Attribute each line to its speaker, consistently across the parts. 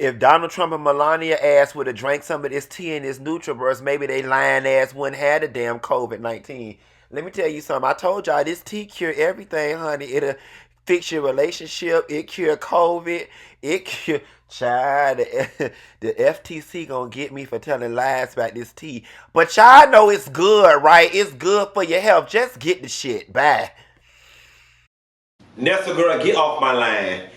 Speaker 1: If Donald Trump and Melania ass would have drank some of this tea and this NutriBurst, maybe they lying ass wouldn't have the damn COVID-19. Let me tell you something. I told y'all this tea cure everything, honey. It'll fix your relationship. It cure COVID. It cure. Child, the FTC gonna get me for telling lies about this tea. But y'all know it's good, right? It's good for your health. Just get the shit. Bye.
Speaker 2: Nessa girl, get off my line.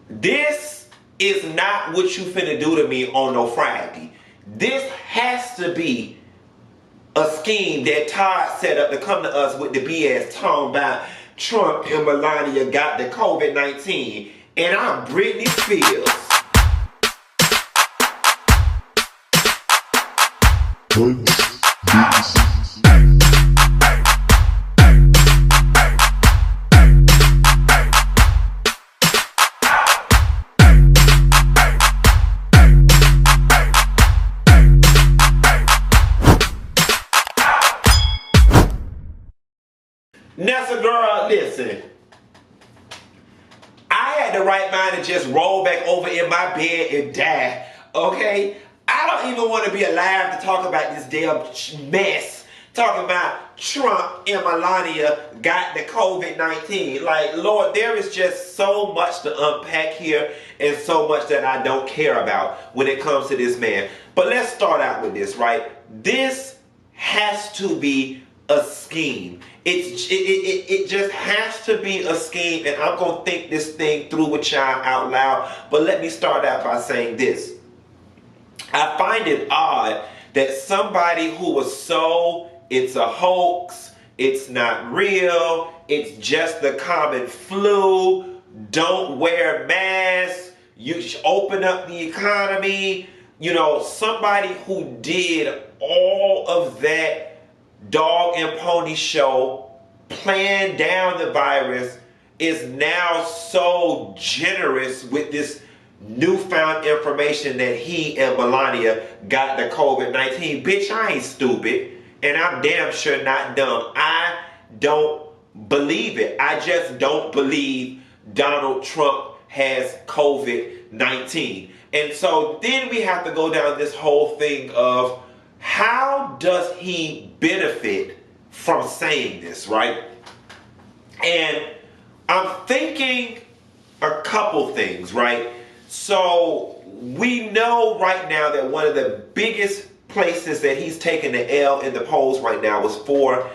Speaker 2: This is not what you finna do to me on no Friday. This has to be a scheme that Todd set up to come to us with the BS talking about Trump and Melania got the COVID-19. And I'm Britney Spears. Nessa girl, listen. I had the right mind to just roll back over in my bed and die, okay? I don't even want to be alive to talk about this damn mess. Talking about Trump and Melania got the COVID-19. Like, Lord, there is just so much to unpack here and so much that I don't care about when it comes to this man. But let's start out with this, right? This has to be a scheme. It just has to be a scheme, and I'm going to think this thing through with y'all out loud. But let me start out by saying this. I find it odd that somebody who was so, it's a hoax, it's not real, it's just the common flu, don't wear masks, you open up the economy, you know, somebody who did all of that dog and pony show, playing down the virus, is now so generous with this newfound information that he and Melania got the COVID-19. Bitch, I ain't stupid, and I'm damn sure not dumb. I don't believe it. I just don't believe Donald Trump has COVID-19. And so then we have to go down this whole thing of how does he benefit from saying this, right? And I'm thinking a couple things, right? So we know right now that one of the biggest places that he's taken the L in the polls right now was for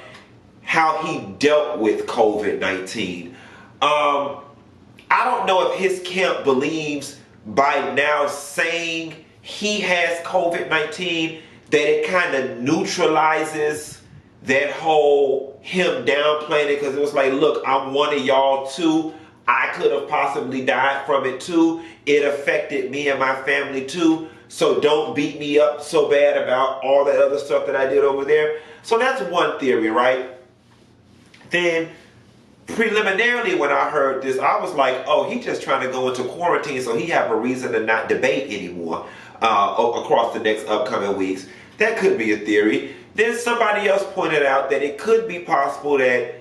Speaker 2: how he dealt with COVID-19. I don't know if his camp believes by now saying he has COVID-19 that it kind of neutralizes that whole him downplaying it, because it was like, look, I'm one of y'all too. I could have possibly died from it too. It affected me and my family too. So don't beat me up so bad about all that other stuff that I did over there. So that's one theory, right? Then preliminarily when I heard this, I was like, oh, he's just trying to go into quarantine so he have a reason to not debate anymore across the next upcoming weeks. That could be a theory. Then somebody else pointed out that it could be possible that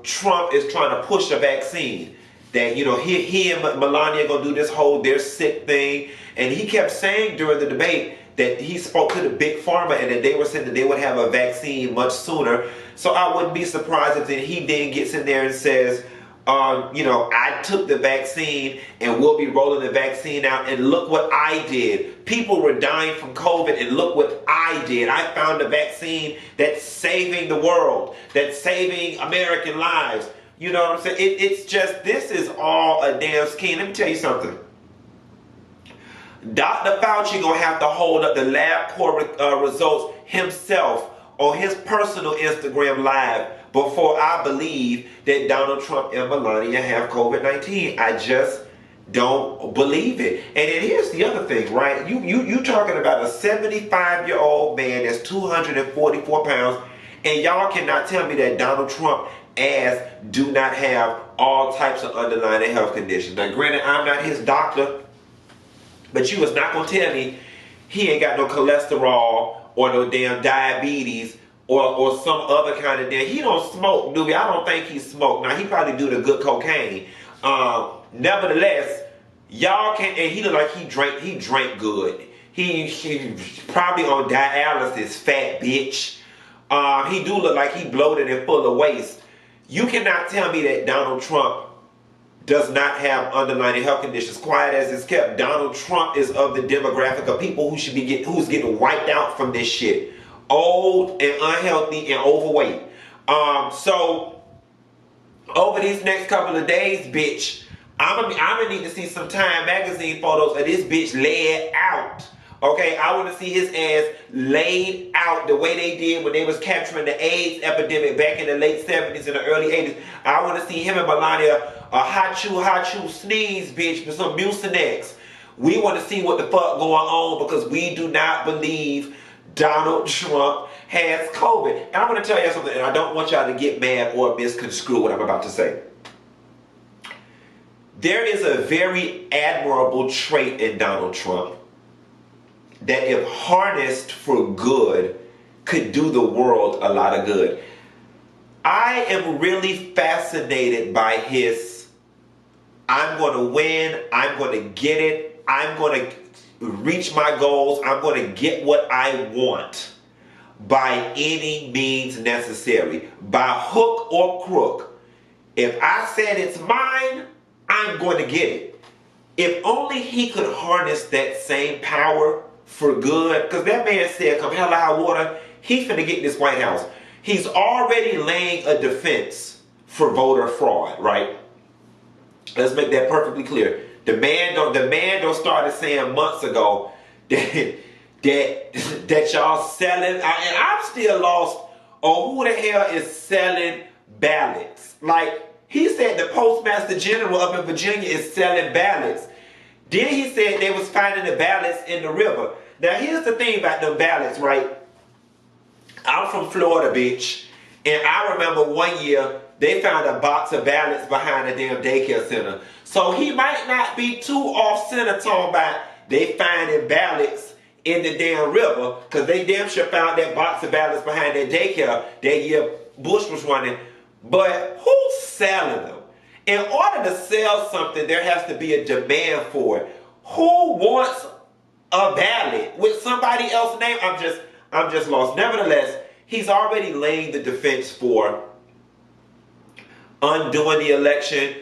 Speaker 2: Trump is trying to push a vaccine. That, you know, he and Melania are going to do this whole they're sick thing. And he kept saying during the debate that he spoke to the big pharma and that they were saying that they would have a vaccine much sooner. So I wouldn't be surprised if then he then gets in there and says, you know, I took the vaccine and we'll be rolling the vaccine out, and look what I did. People were dying from COVID and look what I did. I found a vaccine that's saving the world, that's saving American lives. You know what I'm saying? It's just, this is all a damn scheme. Let me tell you something. Dr. Fauci gonna have to hold up the LabCorp results himself on his personal Instagram Live before I believe that Donald Trump and Melania have COVID-19. I just don't believe it. And then here's the other thing, right? You talking about a 75-year-old man that's 244 pounds, and y'all cannot tell me that Donald Trump ass do not have all types of underlying health conditions. Now, granted, I'm not his doctor, but you was not going to tell me he ain't got no cholesterol or no damn diabetes or some other kind of damn. He don't smoke, I don't think he smoked. Now, he probably do the good cocaine. Nevertheless, Y'all can, and he looked like he drank good. He probably on dialysis, fat bitch. He do look like he bloated and full of waste. You cannot tell me that Donald Trump does not have underlying health conditions. Quiet as it's kept, Donald Trump is of the demographic of people who should be who's getting wiped out from this shit. Old and unhealthy and overweight. So over these next couple of days, bitch, I'm gonna need to see some Time magazine photos of this bitch laid out. Okay, I want to see his ass laid out the way they did when they was capturing the AIDS epidemic back in the late 70s and the early 80s. I want to see him and Melania hot chew sneeze, bitch, with some Mucinex. We want to see what the fuck going on because we do not believe Donald Trump has COVID. And I'm going to tell you something, and I don't want y'all to get mad or misconstrue what I'm about to say. There is a very admirable trait in Donald Trump that if harnessed for good, could do the world a lot of good. I am really fascinated by his, I'm going to win, I'm going to get it, I'm going to reach my goals, I'm going to get what I want by any means necessary, by hook or crook. If I said it's mine, I'm going to get it. If only he could harness that same power for good, because that man said, come hell or high water, he's finna get this White House. He's already laying a defense for voter fraud, right? Let's make that perfectly clear. The man don't started saying months ago that y'all selling, and I'm still lost on who the hell is selling ballots. Like, he said the Postmaster General up in Virginia is selling ballots. Then he said they was finding the ballots in the river. Now here's the thing about them ballots, right? I'm from Florida, bitch. And I remember one year they found a box of ballots behind a damn daycare center. So he might not be too off center talking about they finding ballots in the damn river, because they damn sure found that box of ballots behind that daycare that year Bush was running. But who's selling them? In order to sell something, there has to be a demand for it. Who wants a ballot with somebody else's name? I'm just lost. Nevertheless, he's already laying the defense for undoing the election,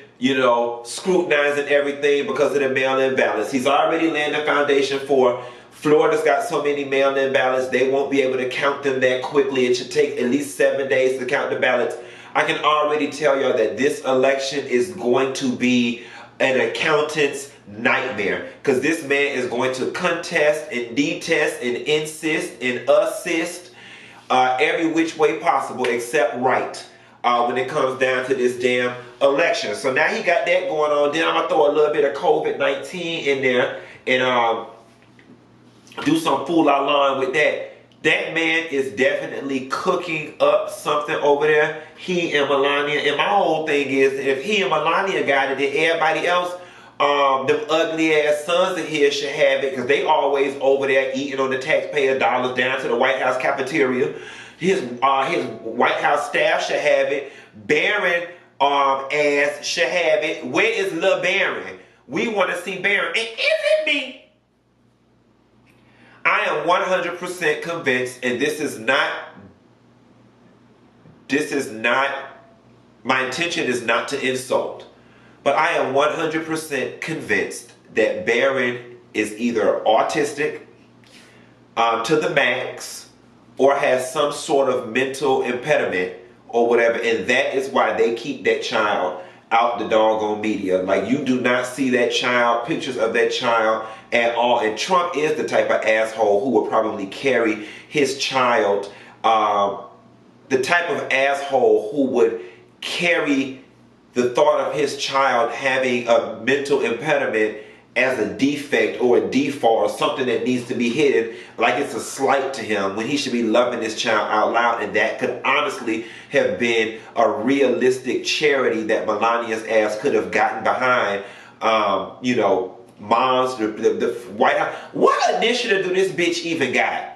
Speaker 2: scrutinizing everything because of the mail-in ballots. He's already laying the foundation for Florida's got so many mail-in ballots, they won't be able to count them that quickly. It should take at least 7 days to count the ballots. I can already tell y'all that this election is going to be an accountant's nightmare, because this man is going to contest and detest and insist and assist every which way possible except right when it comes down to this damn election. So now he got that going on. Then I'm going to throw a little bit of COVID-19 in there and do some fool-la-la with that. That man is definitely cooking up something over there. He and Melania. And my whole thing is, if he and Melania got it, then everybody else, them ugly ass sons of his should have it, because they always over there eating on the taxpayer dollars down to the White House cafeteria. His White House staff should have it. Barron ass should have it. Where is Lil Barron? We want to see Barron. And is it me? I am 100% convinced, and this is not, my intention is not to insult, but I am 100% convinced that Barron is either autistic to the max or has some sort of mental impediment or whatever, and that is why they keep that child out the doggone media. Like, you do not see that child, pictures of that child at all. And Trump is the type of asshole who would probably carry his child, the type of asshole who would carry the thought of his child having a mental impediment as a defect or a default or something that needs to be hidden, like it's a slight to him, when he should be loving this child out loud. And that could honestly have been a realistic charity that Melania's ass could have gotten behind. Moms, the White House. What initiative do this bitch even got?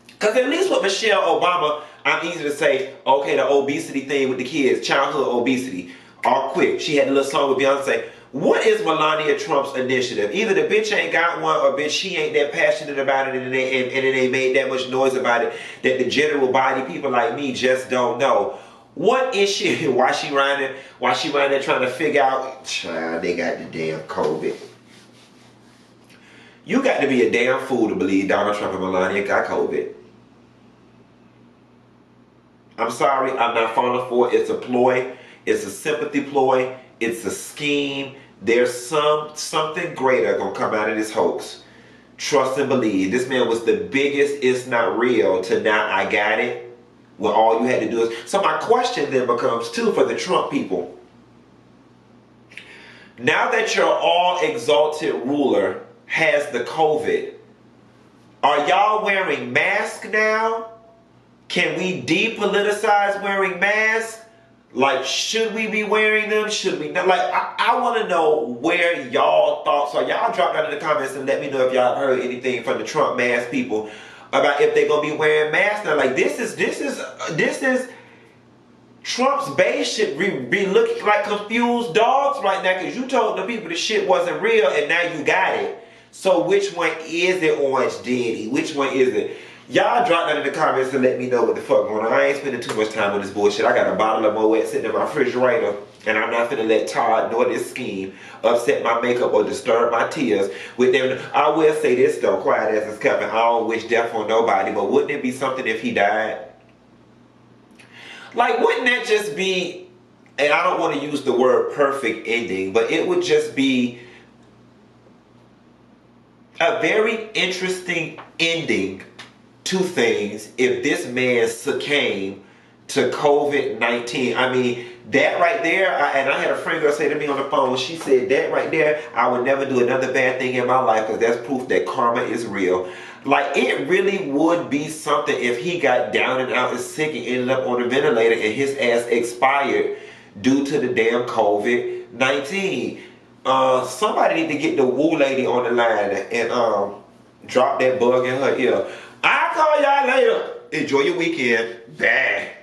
Speaker 2: Because at least with Michelle Obama, I'm easy to say, okay, the obesity thing with the kids, childhood obesity, all quick. She had a little song with Beyonce. What is Melania Trump's initiative? Either the bitch ain't got one, or bitch she ain't that passionate about it, and it ain't made that much noise about it that the general body people like me just don't know. What is she? Why she running? Why she running there trying to figure out? Child, they got the damn COVID. You got to be a damn fool to believe Donald Trump and Melania got COVID. I'm sorry, I'm not falling for it. It's a ploy. It's a sympathy ploy. It's a scheme. There's something greater gonna come out of this hoax. Trust and believe. This man was the biggest "it's not real" to "now I got it," when all you had to do is. So my question then becomes too for the Trump people. Now that your all exalted ruler has the COVID, are y'all wearing masks now? Can we depoliticize wearing masks? Like, should we be wearing them? Should we not? Like, I want to know where y'all thoughts are. Y'all drop down in the comments and let me know if y'all heard anything from the Trump mask people about if they're gonna be wearing masks now. Like, this is Trump's base should be looking like confused dogs right now, because you told the people the shit wasn't real and now you got it. So which one is it, Orange Daddy? Which one is it? Y'all drop that in the comments and let me know what the fuck going on. I ain't spending too much time on this bullshit. I got a bottle of Moet sitting in my refrigerator, and I'm not finna let Todd nor this scheme upset my makeup or disturb my tears with them. I will say this though, quiet as it's coming. I don't wish death on nobody, but wouldn't it be something if he died? Like, wouldn't that just be, and I don't want to use the word perfect ending, but it would just be a very interesting ending to things if this man succumbed to COVID-19. I mean, that right there, and I had a friend girl say to me on the phone, she said, that right there, I would never do another bad thing in my life, because that's proof that karma is real. Like, it really would be something if he got down and out and sick and ended up on a ventilator and his ass expired due to the damn COVID-19. Somebody need to get the woo lady on the line and drop that bug in her ear. I'll call y'all later. Enjoy your weekend. Bye.